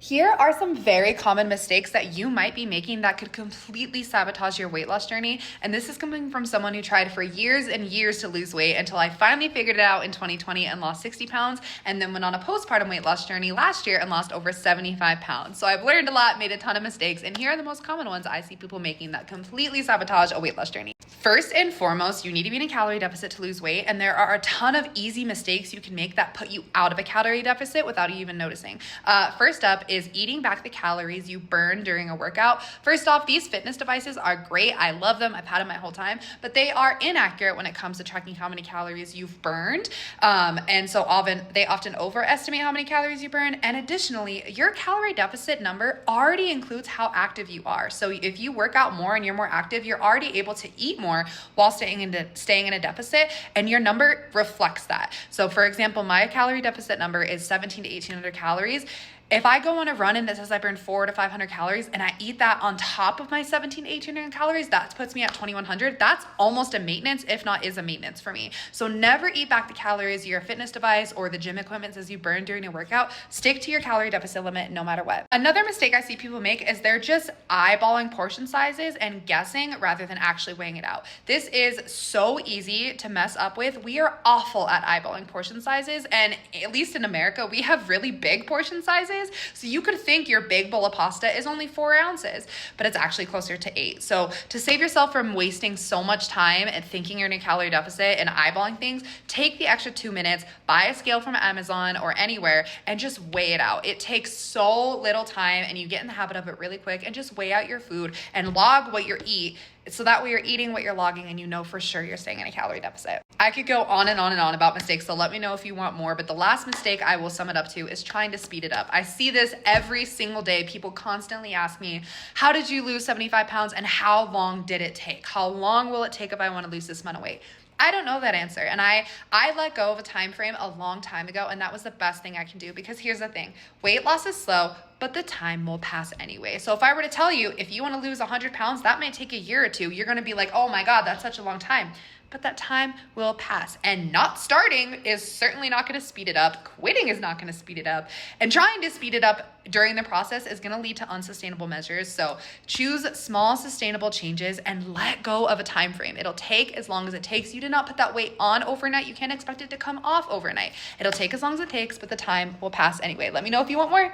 Here are some very common mistakes that you might be making that could completely sabotage your weight loss journey. And this is coming from someone who tried for years and years to lose weight until I finally figured it out in 2020 and lost 60 pounds, and then went on a postpartum weight loss journey last year and lost over 75 pounds. So I've learned a lot, made a ton of mistakes, and here are the most common ones I see people making that completely sabotage a weight loss journey. First and foremost, you need to be in a calorie deficit to lose weight, and there are a ton of easy mistakes you can make that put you out of a calorie deficit without you even noticing. First up is eating back the calories you burn during a workout. First off, these fitness devices are great. I love them. I've had them my whole time, but they are inaccurate when it comes to tracking how many calories you've burned. And so often they often overestimate how many calories you burn. And additionally, your calorie deficit number already includes how active you are. So if you work out more and you're more active, you're already able to eat more while staying in a deficit, and your number reflects that. So for example, my calorie deficit number is 17 to 1800 calories. If I go on a run and that says I burn 400 to 500 calories and I eat that on top of my 17 to 1800 calories, that puts me at 2100. That's almost a maintenance, if not is a maintenance for me. So never eat back the calories your fitness device or the gym equipment says you burn during a workout. Stick to your calorie deficit limit no matter what. Another mistake I see people make is they're just eyeballing portion sizes and guessing rather than actually weighing it out. This is so easy to mess up with. We are awful at eyeballing portion sizes, and at least in America, we have really big portion sizes. So you could think your big bowl of pasta is only 4 ounces, but it's actually closer to 8. So to save yourself from wasting so much time and thinking you're in a calorie deficit and eyeballing things, take the extra 2 minutes, buy a scale from Amazon or anywhere, and just weigh it out. It takes so little time and you get in the habit of it really quick, and just weigh out your food and log what you eat. So that way you're eating what you're logging and you know for sure you're staying in a calorie deficit. I could go on and on and on about mistakes, so let me know if you want more. But the last mistake I will sum it up to is trying to speed it up. I see this every single day. People constantly ask me, how did you lose 75 pounds and how long did it take? How long will it take if I want to lose this amount of weight? I don't know that answer. And I let go of a time frame a long time ago, and that was the best thing I can do, because here's the thing. Weight loss is slow, but the time will pass anyway. So if I were to tell you, if you want to lose 100 pounds, that might take a year or two. You're going to be like, oh my God, that's such a long time. But that time will pass. And not starting is certainly not going to speed it up. Quitting is not going to speed it up. And trying to speed it up during the process is going to lead to unsustainable measures. So choose small, sustainable changes and let go of a time frame. It'll take as long as it takes. You do not put that weight on overnight. You can't expect it to come off overnight. It'll take as long as it takes, but the time will pass anyway. Let me know if you want more.